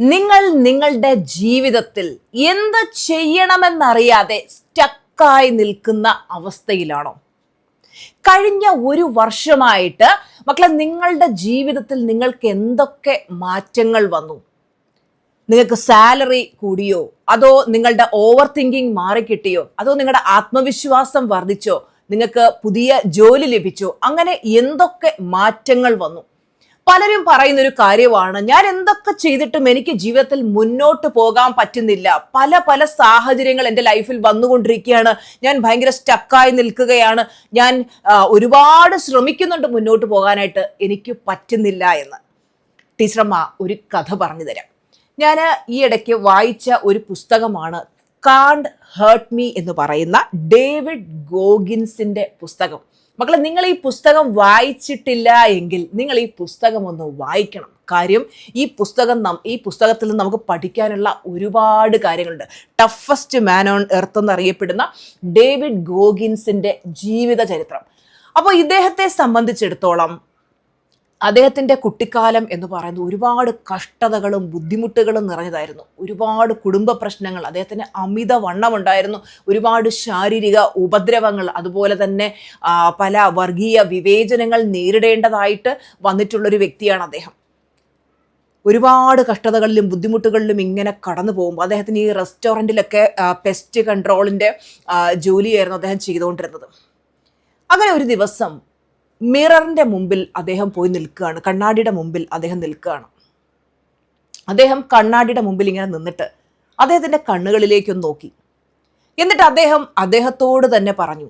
നിങ്ങൾ നിങ്ങളുടെ ജീവിതത്തിൽ എന്ത് ചെയ്യണമെന്നറിയാതെ സ്റ്റക്കായി നിൽക്കുന്ന അവസ്ഥയിലാണോ? കഴിഞ്ഞ ഒരു വർഷമായിട്ട് മക്കളെ നിങ്ങളുടെ ജീവിതത്തിൽ നിങ്ങൾക്ക് എന്തൊക്കെ മാറ്റങ്ങൾ വന്നു? നിങ്ങൾക്ക് സാലറി കൂടിയോ? അതോ നിങ്ങളുടെ ഓവർ തിങ്കിങ് മാറിക്കിട്ടിയോ? അതോ നിങ്ങളുടെ ആത്മവിശ്വാസം വർദ്ധിച്ചോ? നിങ്ങൾക്ക് പുതിയ ജോലി ലഭിച്ചോ? അങ്ങനെ എന്തൊക്കെ മാറ്റങ്ങൾ വന്നു? പലരും പറയുന്ന ഒരു കാര്യമാണ്, ഞാൻ എന്തൊക്കെ ചെയ്തിട്ടും എനിക്ക് ജീവിതത്തിൽ മുന്നോട്ട് പോകാൻ പറ്റുന്നില്ല. പല പല സാഹചര്യങ്ങൾ എൻ്റെ ലൈഫിൽ വന്നുകൊണ്ടിരിക്കുകയാണ്. ഞാൻ ഭയങ്കര സ്റ്റക്കായി നിൽക്കുകയാണ്. ഞാൻ ഒരുപാട് ശ്രമിക്കുന്നുണ്ട് മുന്നോട്ട് പോകാനായിട്ട്, എനിക്ക് പറ്റുന്നില്ല എന്ന്. ടീച്ചറമ്മ ഒരു കഥ പറഞ്ഞു തരാം. ഞാൻ ഈ ഇടയ്ക്ക് വായിച്ച ഒരു പുസ്തകമാണ് കാണ്ട് ഹേർട്ട് മീ എന്ന് പറയുന്ന ഡേവിഡ് ഗോഗിൻസിന്റെ പുസ്തകം. മക്കളെ, നിങ്ങൾ ഈ പുസ്തകം വായിച്ചിട്ടില്ല എങ്കിൽ നിങ്ങൾ ഈ പുസ്തകം ഒന്ന് വായിക്കണം. കാര്യം ഈ പുസ്തകത്തിൽ നിന്ന് നമുക്ക് പഠിക്കാനുള്ള ഒരുപാട് കാര്യങ്ങളുണ്ട്. ടഫസ്റ്റ് മാൻ ഓൺ എർത്ത് എന്നറിയപ്പെടുന്ന ഡേവിഡ് ഗോഗിൻസിന്റെ ജീവിത ചരിത്രം. അപ്പോൾ ഇദ്ദേഹത്തെ സംബന്ധിച്ചിടത്തോളം അദ്ദേഹത്തിൻ്റെ കുട്ടിക്കാലം എന്ന് പറയുന്നത് ഒരുപാട് കഷ്ടതകളും ബുദ്ധിമുട്ടുകളും നിറഞ്ഞതായിരുന്നു. ഒരുപാട് കുടുംബ പ്രശ്നങ്ങൾ, അദ്ദേഹത്തിന് അമിതവണ്ണമുണ്ടായിരുന്നു, ഒരുപാട് ശാരീരിക ഉപദ്രവങ്ങൾ, അതുപോലെ തന്നെ പല വർഗീയ വിവേചനങ്ങൾ നേരിടേണ്ടതായിട്ട് വന്നിട്ടുള്ളൊരു വ്യക്തിയാണ് അദ്ദേഹം. ഒരുപാട് കഷ്ടതകളിലും ബുദ്ധിമുട്ടുകളിലും ഇങ്ങനെ കടന്നു പോകുമ്പോൾ അദ്ദേഹത്തിന് ഈ റെസ്റ്റോറൻറ്റിലൊക്കെ പെസ്റ്റ് കൺട്രോളിൻ്റെ ജോലിയായിരുന്നു അദ്ദേഹം ചെയ്തുകൊണ്ടിരുന്നത്. അങ്ങനെ ഒരു ദിവസം മിററിന്റെ മുമ്പിൽ അദ്ദേഹം പോയി നിൽക്കുകയാണ്. കണ്ണാടിയുടെ മുമ്പിൽ അദ്ദേഹം നിൽക്കുകയാണ്. അദ്ദേഹം കണ്ണാടിയുടെ മുമ്പിൽ ഇങ്ങനെ നിന്നിട്ട് അദ്ദേഹത്തിന്റെ കണ്ണുകളിലേക്കൊന്ന് നോക്കി. എന്നിട്ട് അദ്ദേഹത്തോട് തന്നെ പറഞ്ഞു,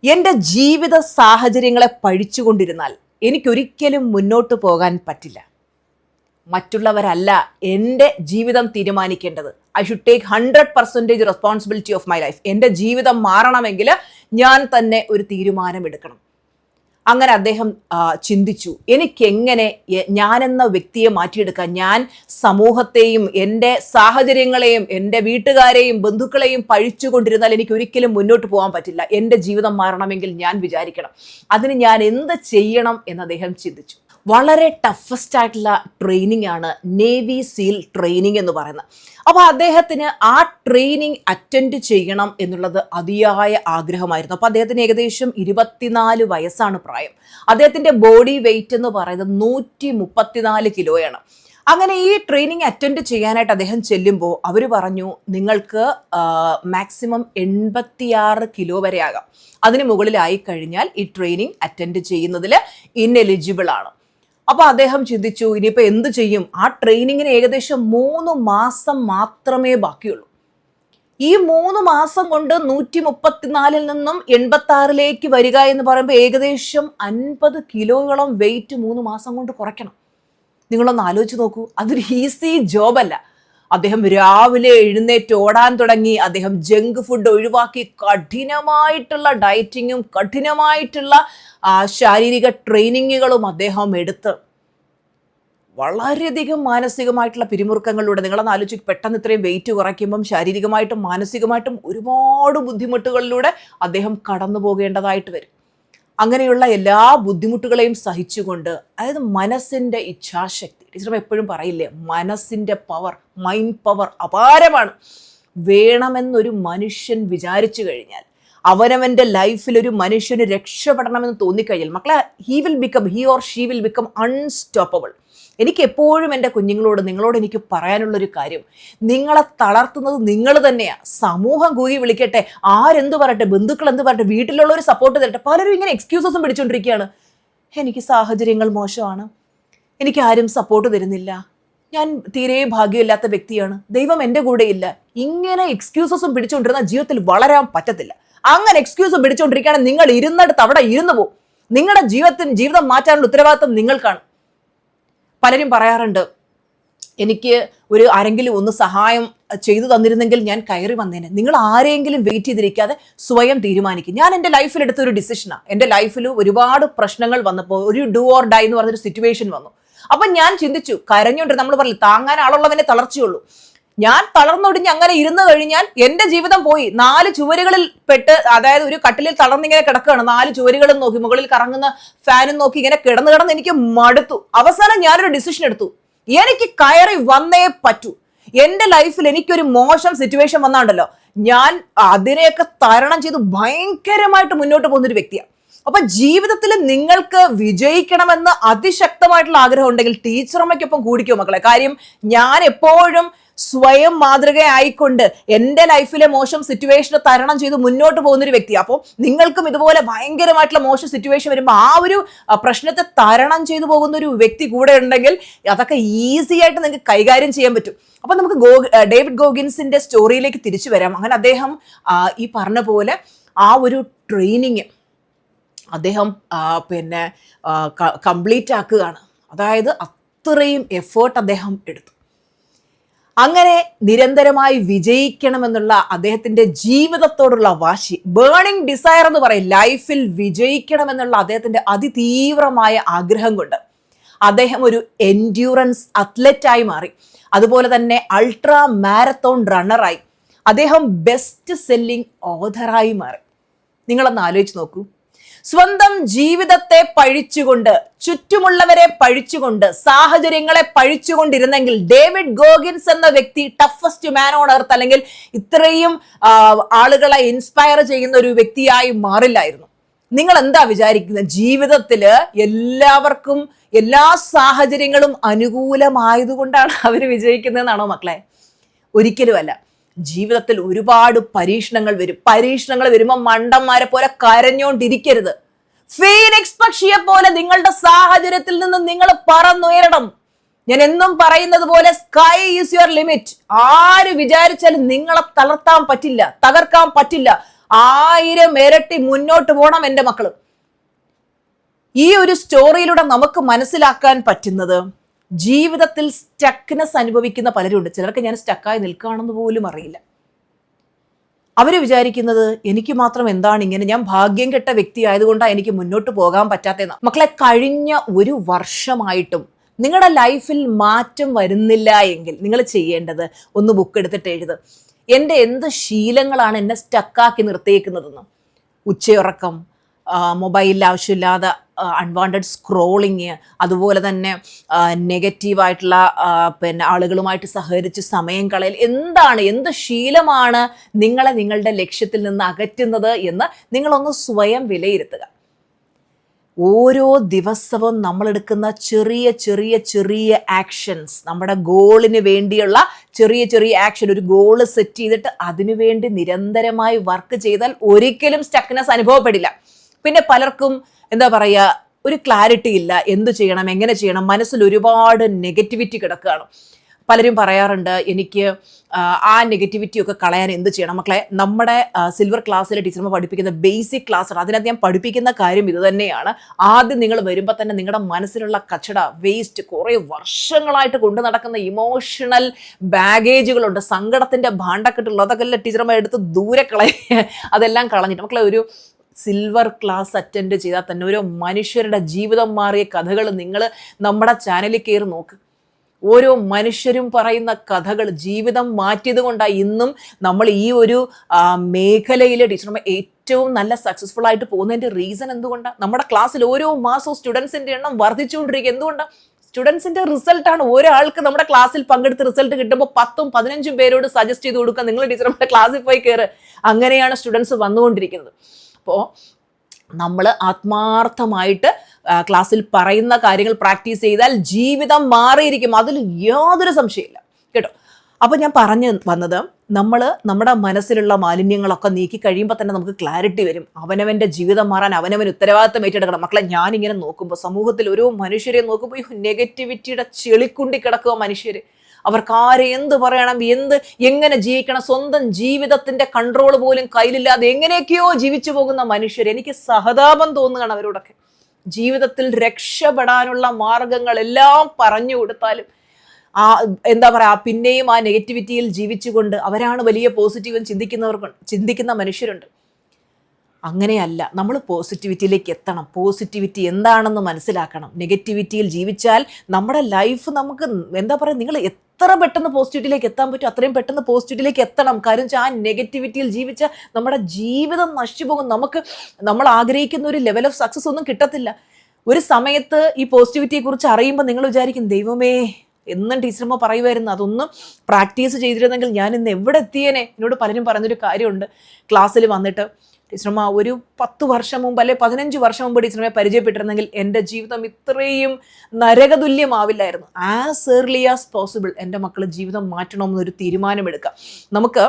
എൻ്റെ ജീവിത സാഹചര്യങ്ങളെ പഴിച്ചുകൊണ്ടിരുന്നാൽ എനിക്കൊരിക്കലും മുന്നോട്ട് പോകാൻ പറ്റില്ല. മറ്റുള്ളവരല്ല എൻ്റെ ജീവിതം തീരുമാനിക്കേണ്ടത്. I should take 100% responsibility of my life. എൻ്റെ ജീവിതം മാറണമെങ്കിൽ ഞാൻ തന്നെ ഒരു തീരുമാനം എടുക്കണം. അങ്ങനെ അദ്ദേഹം ചിന്തിച്ചു, എനിക്കെങ്ങനെ ഞാനെന്ന വ്യക്തിയെ മാറ്റിയെടുക്കാൻ? ഞാൻ സമൂഹത്തെയും എൻ്റെ സാഹചര്യങ്ങളെയും എൻ്റെ വീട്ടുകാരെയും ബന്ധുക്കളെയും പഴിച്ചുകൊണ്ടിരുന്നാൽ എനിക്ക് ഒരിക്കലും മുന്നോട്ട് പോകാൻ പറ്റില്ല. എൻ്റെ ജീവിതം മാറണമെങ്കിൽ ഞാൻ വിചാരിക്കണം. അതിന് ഞാൻ എന്ത് ചെയ്യണം എന്ന് അദ്ദേഹം ചിന്തിച്ചു. വളരെ ടഫസ്റ്റ് ആയിട്ടുള്ള ട്രെയിനിങ് ആണ് നേവി സീൽ ട്രെയിനിങ് എന്ന് പറയുന്നത്. അപ്പോൾ അദ്ദേഹത്തിന് ആ ട്രെയിനിങ് അറ്റൻഡ് ചെയ്യണം എന്നുള്ളത് അതിയായ ആഗ്രഹമായിരുന്നു. അപ്പോൾ അദ്ദേഹത്തിന് ഏകദേശം 24 വയസ്സാണ് പ്രായം. അദ്ദേഹത്തിൻ്റെ ബോഡി വെയിറ്റ് എന്ന് പറയുന്നത് 134 കിലോയാണ്. അങ്ങനെ ഈ ട്രെയിനിങ് അറ്റൻഡ് ചെയ്യാനായിട്ട് അദ്ദേഹം ചെല്ലുമ്പോൾ അവർ പറഞ്ഞു, നിങ്ങൾക്ക് മാക്സിമം 86 കിലോ വരെ ആകാം. അതിന് മുകളിലായി കഴിഞ്ഞാൽ ഈ ട്രെയിനിങ് അറ്റൻഡ് ചെയ്യുന്നതിൽ ഇൻഎലിജിബിൾ ആണ്. അപ്പോൾ അദ്ദേഹം ചിന്തിച്ചു, ഇനിയിപ്പോൾ എന്ത് ചെയ്യും? ആ ട്രെയിനിങ്ങിന് ഏകദേശം 3 മാസം മാത്രമേ ബാക്കിയുള്ളൂ. ഈ 3 മാസം കൊണ്ട് 134 നിന്നും 86 വരിക എന്ന് പറയുമ്പോൾ ഏകദേശം 50 കിലോയോളം വെയിറ്റ് 3 മാസം കൊണ്ട് കുറയ്ക്കണം. നിങ്ങളൊന്ന് ആലോചിച്ച് നോക്കൂ, അതൊരു ഈസി ജോബല്ല. അദ്ദേഹം രാവിലെ എഴുന്നേറ്റ് ഓടാൻ തുടങ്ങി. അദ്ദേഹം ജങ്ക് ഫുഡ് ഒഴിവാക്കി കഠിനമായിട്ടുള്ള ഡയറ്റിങ്ങും കഠിനമായിട്ടുള്ള ശാരീരിക ട്രെയിനിങ്ങുകളും അദ്ദേഹം എടുത്ത് വളരെയധികം മാനസികമായിട്ടുള്ള പിരിമുറുക്കങ്ങളിലൂടെ, നിങ്ങളൊന്ന് ആലോചിച്ച്, പെട്ടെന്ന് ഇത്രയും വെയിറ്റ് കുറയ്ക്കുമ്പം ശാരീരികമായിട്ടും മാനസികമായിട്ടും ഒരുപാട് ബുദ്ധിമുട്ടുകളിലൂടെ അദ്ദേഹം കടന്നു പോകേണ്ടതായിട്ട് വരും. അങ്ങനെയുള്ള എല്ലാ ബുദ്ധിമുട്ടുകളെയും സഹിച്ചുകൊണ്ട്, അതായത് മനസ്സിൻ്റെ ഇച്ഛാശക്തി, ടീച്ചർ എപ്പോഴും പറയില്ലേ, മനസ്സിൻ്റെ പവർ, മൈൻഡ് പവർ അപാരമാണ്. വേണമെന്നൊരു മനുഷ്യൻ വിചാരിച്ചു കഴിഞ്ഞാൽ, അവനവൻ്റെ ലൈഫിൽ ഒരു മനുഷ്യന് രക്ഷപ്പെടണമെന്ന് തോന്നിക്കഴിഞ്ഞാൽ മക്കളെ, he or she will become unstoppable. എനിക്ക് എപ്പോഴും എൻ്റെ നിങ്ങളോട് എനിക്ക് പറയാനുള്ളൊരു കാര്യം, നിങ്ങളെ തളർത്തുന്നത് നിങ്ങൾ തന്നെയാണ്. സമൂഹം കൂകി വിളിക്കട്ടെ, ആരെന്ത് പറയട്ടെ, ബന്ധുക്കൾ എന്ത് പറയട്ടെ, വീട്ടിലുള്ളവർ സപ്പോർട്ട് തരട്ടെ, പലരും ഇങ്ങനെ എക്സ്ക്യൂസസും പിടിച്ചുകൊണ്ടിരിക്കുകയാണ്. എനിക്ക് സാഹചര്യങ്ങൾ മോശമാണ്, എനിക്ക് ആരും സപ്പോർട്ട് തരുന്നില്ല, ഞാൻ തീരെ ഭാഗ്യമില്ലാത്ത വ്യക്തിയാണ്, ദൈവം എൻ്റെ കൂടെയില്ല. ഇങ്ങനെ എക്സ്ക്യൂസസും പിടിച്ചുകൊണ്ടിരുന്ന ജീവിതത്തിൽ വളരാൻ പറ്റത്തില്ല. അങ്ങനെ എക്സ്ക്യൂസ് പിടിച്ചുകൊണ്ടിരിക്കുകയാണെങ്കിൽ നിങ്ങൾ ഇരുന്നിടത്ത് അവിടെ ഇരുന്നു പോകും. നിങ്ങളുടെ ജീവിതം മാറ്റാനുള്ള ഉത്തരവാദിത്വം നിങ്ങൾക്കാണ്. പലരും പറയാറുണ്ട്, എനിക്ക് ആരെങ്കിലും ഒന്ന് സഹായം ചെയ്തു തന്നിരുന്നെങ്കിൽ ഞാൻ കയറി വന്നേനെ. നിങ്ങൾ ആരെങ്കിലും വെയിറ്റ് ചെയ്തിരിക്കാതെ സ്വയം തീരുമാനിക്കും. ഞാൻ എൻ്റെ ലൈഫിൽ എടുത്ത ഒരു ഡിസിഷനാണ്. എൻ്റെ ലൈഫിൽ ഒരുപാട് പ്രശ്നങ്ങൾ വന്നപ്പോൾ ഒരു ഡു ഓർ ഡൈ എന്ന് പറഞ്ഞൊരു സിറ്റുവേഷൻ വന്നു. അപ്പം ഞാൻ ചിന്തിച്ചു, കരഞ്ഞുകൊണ്ട്, നമ്മൾ പറയില്ല, താങ്ങാൻ ആളുള്ളവനെ തളർച്ചയുള്ളൂ. ഞാൻ തളർന്നൊടിഞ്ഞ് അങ്ങനെ ഇരുന്ന് കഴിഞ്ഞാൽ എൻ്റെ ജീവിതം പോയി. 4 ചുവരുകളിൽ പെട്ട്, അതായത് ഒരു കട്ടിലിൽ തളർന്നിങ്ങനെ കിടക്കുകയാണ്. 4 ചുവരുകളും നോക്കി, മുകളിൽ കറങ്ങുന്ന ഫാനും നോക്കി ഇങ്ങനെ കിടന്ന് എനിക്ക് മടുത്തു. അവസാനം ഞാനൊരു ഡിസിഷൻ എടുത്തു, എനിക്ക് കയറി വന്നേ പറ്റൂ. എൻ്റെ ലൈഫിൽ എനിക്കൊരു മോശം സിറ്റുവേഷൻ വന്നാണ്ടല്ലോ, ഞാൻ അതിനെയൊക്കെ തരണം ചെയ്ത് ഭയങ്കരമായിട്ട് മുന്നോട്ട് പോകുന്നൊരു വ്യക്തിയാണ്. അപ്പൊ ജീവിതത്തിൽ നിങ്ങൾക്ക് വിജയിക്കണമെന്ന് അതിശക്തമായിട്ടുള്ള ആഗ്രഹം ഉണ്ടെങ്കിൽ ടീച്ചറമ്മയ്ക്കൊപ്പം കൂടിക്കോ മക്കളെ. കാര്യം ഞാൻ എപ്പോഴും സ്വയം മാതൃകയായിക്കൊണ്ട് എൻ്റെ ലൈഫിലെ മോശം സിറ്റുവേഷനെ തരണം ചെയ്ത് മുന്നോട്ട് പോകുന്നൊരു വ്യക്തിയാണ്. അപ്പോൾ നിങ്ങൾക്കും ഇതുപോലെ ഭയങ്കരമായിട്ടുള്ള മോശം സിറ്റുവേഷൻ വരുമ്പോൾ ആ ഒരു പ്രശ്നത്തെ തരണം ചെയ്തു പോകുന്ന ഒരു വ്യക്തി കൂടെ ഉണ്ടെങ്കിൽ അതൊക്കെ ഈസി ആയിട്ട് നിങ്ങൾക്ക് കൈകാര്യം ചെയ്യാൻ പറ്റും. അപ്പൊ നമുക്ക് ഡേവിഡ് ഗോഗിൻസിന്റെ സ്റ്റോറിയിലേക്ക് തിരിച്ചു വരാം. അങ്ങനെ അദ്ദേഹം ഈ പറഞ്ഞ പോലെ ആ ഒരു ട്രെയിനിങ് അദ്ദേഹം കംപ്ലീറ്റ് ആക്കുകയാണ്. അതായത് അത്രയും എഫേർട്ട് അദ്ദേഹം എടുത്തു. അങ്ങനെ നിരന്തരമായി വിജയിക്കണമെന്നുള്ള അദ്ദേഹത്തിന്റെ ജീവിതത്തോടുള്ള വാശി, ബേണിംഗ് ഡിസയർ എന്ന് പറയും, ലൈഫിൽ വിജയിക്കണമെന്നുള്ള അദ്ദേഹത്തിന്റെ അതിതീവ്രമായ ആഗ്രഹം കൊണ്ട് അദ്ദേഹം ഒരു എൻഡ്യൂറൻസ് അത്ലറ്റായി മാറി. അതുപോലെ തന്നെ അൾട്രാ മാരത്തോൺ റണ്ണറായി. അദ്ദേഹം ബെസ്റ്റ് സെല്ലിംഗ് ഓഥറായി മാറി. നിങ്ങളൊന്ന് ആലോചിച്ച് നോക്കൂ. സ്വന്തം ജീവിതത്തെ പഴിച്ചുകൊണ്ട്, ചുറ്റുമുള്ളവരെ പഴിച്ചുകൊണ്ട്, സാഹചര്യങ്ങളെ പഴിച്ചുകൊണ്ടിരുന്നെങ്കിൽ ഡേവിഡ് ഗോഗിൻസ് എന്ന വ്യക്തി ടഫസ്റ്റ് മാൻ ഓൺ എർത്ത് അല്ലെങ്കിൽ ഇത്രയും ആളുകളെ ഇൻസ്പയർ ചെയ്യുന്ന ഒരു വ്യക്തിയായി മാറില്ലായിരുന്നു. നിങ്ങൾ എന്താ വിചാരിക്കുന്നത്? ജീവിതത്തില് എല്ലാവർക്കും എല്ലാ സാഹചര്യങ്ങളും അനുകൂലമായതുകൊണ്ടാണ് അവർ വിജയിക്കുന്നതെന്നാണോ മക്കളെ? ഒരിക്കലുമല്ല. ജീവിതത്തിൽ ഒരുപാട് പരീക്ഷണങ്ങൾ വരും. പരീക്ഷണങ്ങൾ വരുമ്പോൾ മണ്ടന്മാരെ പോലെ കരഞ്ഞോണ്ടിരിക്കരുത്. ഫീനിക്സ് പക്ഷിയെ പോലെ നിങ്ങളുടെ സാഹചര്യത്തിൽ നിന്ന് നിങ്ങൾ പറന്നുയരണം. ഞാൻ എന്നും പറയുന്നത് പോലെ സ്കൈ ഈസ് യുവർ ലിമിറ്റ്. ആര് വിചാരിച്ചാലും നിങ്ങളെ തളർത്താൻ പറ്റില്ല, തകർക്കാൻ പറ്റില്ല. 1000 ഇരട്ടി മുന്നോട്ട് പോകണം എൻ്റെ മക്കള്. ഈ ഒരു സ്റ്റോറിയിലൂടെ നമുക്ക് മനസ്സിലാക്കാൻ പറ്റുന്നത്, ജീവിതത്തിൽ സ്റ്റക്നെസ് അനുഭവിക്കുന്ന പലരുണ്ട്. ചിലർക്ക് ഞാൻ സ്റ്റക്കായി നിൽക്കുകയാണെന്ന് പോലും അറിയില്ല. അവർ വിചാരിക്കുന്നത് എനിക്ക് മാത്രം എന്താണ് ഇങ്ങനെ, ഞാൻ ഭാഗ്യം കെട്ട വ്യക്തി ആയതുകൊണ്ടാണ് എനിക്ക് മുന്നോട്ട് പോകാൻ പറ്റാത്തതെന്ന്. മക്കളെ, കഴിഞ്ഞ ഒരു വർഷമായിട്ടും നിങ്ങളുടെ ലൈഫിൽ മാറ്റം വരുന്നില്ല എങ്കിൽ നിങ്ങൾ ചെയ്യേണ്ടത് ഒന്ന് ബുക്ക് എടുത്തിട്ട് എഴുത്. എൻ്റെ എന്ത് ശീലങ്ങളാണ് എന്നെ സ്റ്റക്കാക്കി നിർത്തിയേക്കുന്നതെന്ന്. ഉച്ചയുറക്കം, മൊബൈലിൽ ആവശ്യമില്ലാതെ അൺവാണ്ടഡ് സ്ക്രോളിങ്, അതുപോലെ തന്നെ നെഗറ്റീവായിട്ടുള്ള ആളുകളുമായിട്ട് സഹകരിച്ച് സമയം കളയൽ, എന്ത് ശീലമാണ് നിങ്ങളെ നിങ്ങളുടെ ലക്ഷ്യത്തിൽ നിന്ന് അകറ്റുന്നത് എന്ന് നിങ്ങളൊന്ന് സ്വയം വിലയിരുത്തുക. ഓരോ ദിവസവും നമ്മളെടുക്കുന്ന ചെറിയ ചെറിയ ചെറിയ ആക്ഷൻസ്, നമ്മുടെ ഗോളിന് വേണ്ടിയുള്ള ചെറിയ ചെറിയ ആക്ഷൻ, ഒരു ഗോള് സെറ്റ് ചെയ്തിട്ട് അതിനുവേണ്ടി നിരന്തരമായി വർക്ക് ചെയ്താൽ ഒരിക്കലും സ്റ്റക്നെസ് അനുഭവപ്പെടില്ല. പിന്നെ പലർക്കും എന്താ പറയുക, ഒരു ക്ലാരിറ്റി ഇല്ല, എന്ത് ചെയ്യണം, എങ്ങനെ ചെയ്യണം, മനസ്സിൽ ഒരുപാട് നെഗറ്റിവിറ്റി കിടക്കുകയാണ്. പലരും പറയാറുണ്ട്, എനിക്ക് ആ നെഗറ്റിവിറ്റിയൊക്കെ കളയാൻ എന്ത് ചെയ്യണം? മക്കളെ, നമ്മുടെ സിൽവർ ക്ലാസ്സിലെ ടീച്ചർമാർ പഠിപ്പിക്കുന്ന ബേസിക് ക്ലാസ്സാണ്. അതിനകത്ത് ഞാൻ പഠിപ്പിക്കുന്ന കാര്യം ഇത് തന്നെയാണ്. ആദ്യം നിങ്ങൾ വരുമ്പോൾ തന്നെ നിങ്ങളുടെ മനസ്സിലുള്ള കച്ചട, വേസ്റ്റ്, കുറേ വർഷങ്ങളായിട്ട് കൊണ്ടു നടക്കുന്ന ഇമോഷണൽ ബാഗേജുകളുണ്ട്, സങ്കടത്തിൻ്റെ ഭാണ്ഡക്കെട്ടുള്ള, അതൊക്കെ ടീച്ചർമാർ എടുത്ത് ദൂരെ അതെല്ലാം കളഞ്ഞിട്ട് മക്കളെ ഒരു സിൽവർ ക്ലാസ് അറ്റൻഡ് ചെയ്താൽ തന്നെ ഓരോ മനുഷ്യരുടെ ജീവിതം മാറിയ കഥകൾ നിങ്ങൾ നമ്മുടെ ചാനലിൽ കയറി നോക്ക്. ഓരോ മനുഷ്യരും പറയുന്ന കഥകൾ ജീവിതം മാറ്റിയത് കൊണ്ടാണ് ഇന്നും നമ്മൾ ഈ ഒരു മേഖലയിലെ ടീച്ചർമാർ ഏറ്റവും നല്ല സക്സസ്ഫുൾ ആയിട്ട് പോകുന്നതിൻ്റെ റീസൺ എന്തുകൊണ്ടാണ്? നമ്മുടെ ക്ലാസ്സിൽ ഓരോ മാസവും സ്റ്റുഡൻസിൻ്റെ എണ്ണം വർദ്ധിച്ചുകൊണ്ടിരിക്കുക. എന്തുകൊണ്ടാണ്? സ്റ്റുഡൻസിൻ്റെ റിസൾട്ടാണ്. ഒരാൾക്ക് നമ്മുടെ ക്ലാസ്സിൽ പങ്കെടുത്ത് റിസൾട്ട് കിട്ടുമ്പോൾ 10ഉം 15ഉം പേരോട് സജസ്റ്റ് ചെയ്ത് കൊടുക്കുക, നിങ്ങൾ ടീച്ചർമാരുടെ ക്ലാസ്സിൽ പോയി കയറ്. അങ്ങനെയാണ് സ്റ്റുഡൻസ് വന്നുകൊണ്ടിരിക്കുന്നത്. അപ്പോൾ നമ്മൾ ആത്മാർത്ഥമായിട്ട് ക്ലാസ്സിൽ പറയുന്ന കാര്യങ്ങൾ പ്രാക്ടീസ് ചെയ്താൽ ജീവിതം മാറിയിരിക്കും, അതിൽ യാതൊരു സംശയമില്ല കേട്ടോ. അപ്പോൾ ഞാൻ പറഞ്ഞു വന്നത്, നമ്മൾ നമ്മുടെ മനസ്സിലുള്ള മാലിന്യങ്ങളൊക്കെ നീക്കി കഴിയുമ്പോൾ തന്നെ നമുക്ക് ക്ലാരിറ്റി വരും. അവനവൻ്റെ ജീവിതം മാറാൻ അവനവൻ ഉത്തരവാദിത്തം ഏറ്റെടുക്കണം. മക്കളെ, ഞാനിങ്ങനെ നോക്കുമ്പോൾ സമൂഹത്തിൽ ഓരോ മനുഷ്യരെ നോക്കുമ്പോൾ ഈ നെഗറ്റിവിറ്റിയുടെ ചെളിക്കുണ്ടി കിടക്കുക മനുഷ്യർ. അവർക്ക് ആരെ എന്ത് പറയണം, എങ്ങനെ ജീവിക്കണം, സ്വന്തം ജീവിതത്തിന്റെ കൺട്രോൾ പോലും കയ്യിലില്ലാതെ എങ്ങനെയൊക്കെയോ ജീവിച്ചു പോകുന്ന മനുഷ്യർ. എനിക്ക് സഹതാപം തോന്നുകയാണ് അവരോടൊക്കെ. ജീവിതത്തിൽ രക്ഷപ്പെടാനുള്ള മാർഗങ്ങളെല്ലാം പറഞ്ഞു കൊടുത്താലും എന്താ പറയുക, പിന്നെയും ആ നെഗറ്റിവിറ്റിയിൽ ജീവിച്ചുകൊണ്ട് അവരാണ് വലിയ പോസിറ്റീവ് ചിന്തിക്കുന്ന മനുഷ്യരുണ്ട്. അങ്ങനെയല്ല, നമ്മൾ പോസിറ്റിവിറ്റിയിലേക്ക് എത്തണം. പോസിറ്റിവിറ്റി എന്താണെന്ന് മനസ്സിലാക്കണം. നെഗറ്റിവിറ്റിയിൽ ജീവിച്ചാൽ നമ്മുടെ ലൈഫ് നമുക്ക് എന്താ പറയുക, നിങ്ങൾ എത്ര പെട്ടെന്ന് പോസിറ്റിവിറ്റിയിലേക്ക് എത്താൻ പറ്റും അത്രയും പെട്ടെന്ന് പോസിറ്റിവിറ്റിയിലേക്ക് എത്തണം. കാര്യം ആ നെഗറ്റിവിറ്റിയിൽ ജീവിച്ചാൽ നമ്മുടെ ജീവിതം നശിച്ചു പോകും. നമ്മൾ ആഗ്രഹിക്കുന്ന ഒരു ലെവൽ ഓഫ് സക്സസ് ഒന്നും കിട്ടത്തില്ല. ഒരു സമയത്ത് ഈ പോസിറ്റിവിറ്റിയെ കുറിച്ച് അറിയുമ്പോൾ നിങ്ങൾ വിചാരിക്കും, ദൈവമേ എന്നും ടീച്ചറമ്മ പറയുമായിരുന്നു, അതൊന്നും പ്രാക്ടീസ് ചെയ്തിരുന്നെങ്കിൽ ഞാൻ ഇന്ന് എവിടെ എത്തിയേനെ. എന്നോട് പലരും പറഞ്ഞൊരു കാര്യമുണ്ട്, ക്ലാസ്സിൽ വന്നിട്ട് ടീച്ചറമ്മ ഒരു 10 വർഷം മുമ്പ് അല്ലെ 15 വർഷം മുമ്പ് ടീച്ചറമ്മയെ പരിചയപ്പെട്ടിരുന്നെങ്കിൽ എൻ്റെ ജീവിതം ഇത്രയും നരകതുല്യമാവില്ലായിരുന്നു. ആസ് ഏർലി ആസ് പോസിബിൾ എൻ്റെ മക്കൾ ജീവിതം മാറ്റണമെന്നൊരു തീരുമാനമെടുക്കാം. നമുക്ക്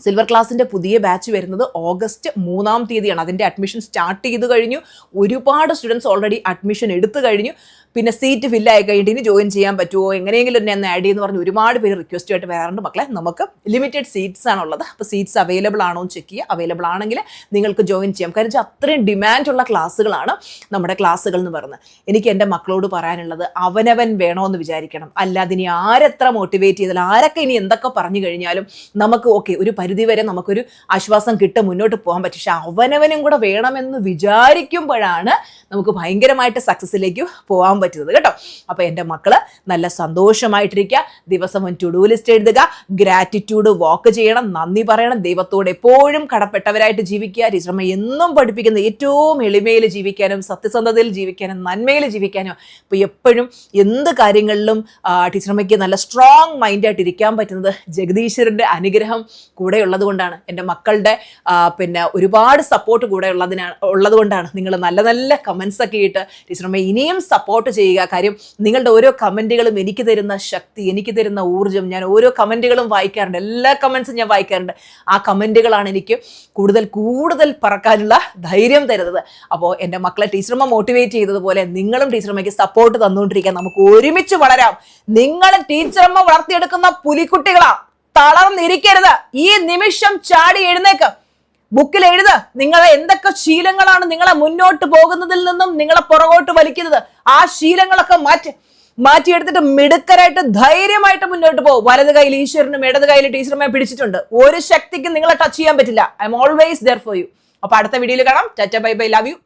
സിൽവർ ക്ലാസിൻ്റെ പുതിയ ബാച്ച് വരുന്നത് ഓഗസ്റ്റ് 3-ാം തീയതിയാണ്. അതിൻ്റെ അഡ്മിഷൻ സ്റ്റാർട്ട് ചെയ്ത് കഴിഞ്ഞു. ഒരുപാട് സ്റ്റുഡൻസ് ഓൾറെഡി അഡ്മിഷൻ എടുത്തു കഴിഞ്ഞു. പിന്നെ സീറ്റ് ഫില്ലായി കഴിഞ്ഞിട്ട് ഇനി ജോയിൻ ചെയ്യാൻ പറ്റുമോ, എങ്ങനെയെങ്കിലും എന്നെ ഒന്ന് ആഡ് ചെയ്യുമെന്ന് പറഞ്ഞ് ഒരുപാട് പേര് റിക്വസ്റ്റ് ആയിട്ട് വരാറുണ്ട്. മക്കളെ, നമുക്ക് ലിമിറ്റഡ് സീറ്റ്സ് ആണുള്ളത്. അപ്പോൾ സീറ്റ്സ് അവൈലബിൾ ആണോ എന്ന് ചെക്ക് ചെയ്യുക. അവൈലബിൾ ആണെങ്കിൽ നിങ്ങൾക്ക് ജോയിൻ ചെയ്യാം. കാരണം വെച്ചാൽ അത്രയും ഡിമാൻഡുള്ള ക്ലാസ്സുകളാണ് നമ്മുടെ ക്ലാസ്സുകൾ എന്ന് പറയുന്നത്. എനിക്ക് എൻ്റെ മക്കളോട് പറയാനുള്ളത്, അവനവൻ വേണമെന്ന് വിചാരിക്കണം. അല്ലാതെ ഇനി ആരെത്ര മോട്ടിവേറ്റ് ചെയ്താലും ആരൊക്കെ ഇനി എന്തൊക്കെ പറഞ്ഞു കഴിഞ്ഞാലും നമുക്ക് ഓക്കെ, ഒരു പരിധിവരെ നമുക്കൊരു ആശ്വാസം കിട്ടും, മുന്നോട്ട് പോകാൻ പറ്റും. പക്ഷെ അവനവനും കൂടെ വേണമെന്ന് വിചാരിക്കുമ്പോഴാണ് നമുക്ക് ഭയങ്കരമായിട്ട് സക്സസ്സിലേക്ക് പോകാൻ പറ്റുന്നത് കേട്ടോ. അപ്പോൾ എൻ്റെ മക്കള് നല്ല സന്തോഷമായിട്ടിരിക്കുക. ദിവസം ഒരു ടു ഡു ലിസ്റ്റ് എഴുതുക, ഗ്രാറ്റിറ്റ്യൂഡ് വാക്ക് ചെയ്യണം, നന്ദി പറയണം, ദൈവത്തോട് എപ്പോഴും കടപ്പെട്ടവരായിട്ട് ജീവിക്കുക. ടീച്ചറമ്മ എന്നും പഠിപ്പിക്കുന്ന ഏറ്റവും എളിമയിൽ ജീവിക്കാനും സത്യസന്ധതയിൽ ജീവിക്കാനും നന്മയിൽ ജീവിക്കാനും ഇപ്പോൾ എപ്പോഴും എന്ത് കാര്യങ്ങളിലും ടീച്ചറമ്മയ്ക്ക് നല്ല സ്ട്രോങ് മൈൻഡായിട്ട് ഇരിക്കാൻ പറ്റുന്നത് ജഗദീശ്വരൻ്റെ അനുഗ്രഹം കൂടെ ഉള്ളത് കൊണ്ടാണ്. എൻ്റെ മക്കളുടെ പിന്നെ ഒരുപാട് സപ്പോർട്ട് കൂടെ ഉള്ളത് കൊണ്ടാണ്. നിങ്ങൾ നല്ല നല്ല കമൻസ് ഒക്കെ ഇട്ട് ടീച്ചറമ്മ ഇനിയും സപ്പോർട്ട് ചെയ്യുക. കാര്യം നിങ്ങളുടെ ഓരോ കമൻറ്റുകളും എനിക്ക് തരുന്ന ശക്തി, എനിക്ക് തരുന്ന ഊർജ്ജം. ഞാൻ ഓരോ കമൻറ്റുകളും വായിക്കാറുണ്ട്, എല്ലാ കമൻസും ഞാൻ വായിക്കാറുണ്ട്. ആ കമൻറ്റുകളാണ് എനിക്ക് കൂടുതൽ പറക്കാനുള്ള ധൈര്യം തരുന്നത്. അപ്പോൾ എൻ്റെ മക്കളെ ടീച്ചറമ്മ മോട്ടിവേറ്റ് ചെയ്തതുപോലെ നിങ്ങളും ടീച്ചറമ്മയ്ക്ക് സപ്പോർട്ട് തന്നുകൊണ്ടിരിക്കാൻ നമുക്ക് ഒരുമിച്ച് വളരാം. നിങ്ങൾ ടീച്ചറമ്മ വളർത്തിയെടുക്കുന്ന പുലിക്കുട്ടികളാ, തളർന്നിരിക്കരുത്. ഈ നിമിഷം ചാടി എഴുന്നേക്ക്, ബുക്കിൽ എഴുത്. നിങ്ങളെ എന്തൊക്കെ ശീലങ്ങളാണ് നിങ്ങളെ മുന്നോട്ട് പോകുന്നതിൽ നിന്നും നിങ്ങളെ പുറകോട്ട് വലിക്കുന്നത്. ആ ശീലങ്ങളൊക്കെ മാറ്റിയെടുത്തിട്ട് മിടുക്കരായിട്ട് ധൈര്യമായിട്ട് മുന്നോട്ട് പോകും. വലത് കയ്യിൽ ഈശ്വരനും ഇടത് കയ്യിൽ ടീച്ചറമ്മയെ പിടിച്ചിട്ടുണ്ട്. ഒരു ശക്തിക്കും നിങ്ങളെ ടച്ച് ചെയ്യാൻ പറ്റില്ല. I'm always there for you. അപ്പൊ അടുത്ത വീഡിയോയിൽ കാണാം. ടാറ്റ, ബൈ ബൈ, ലവ് യു.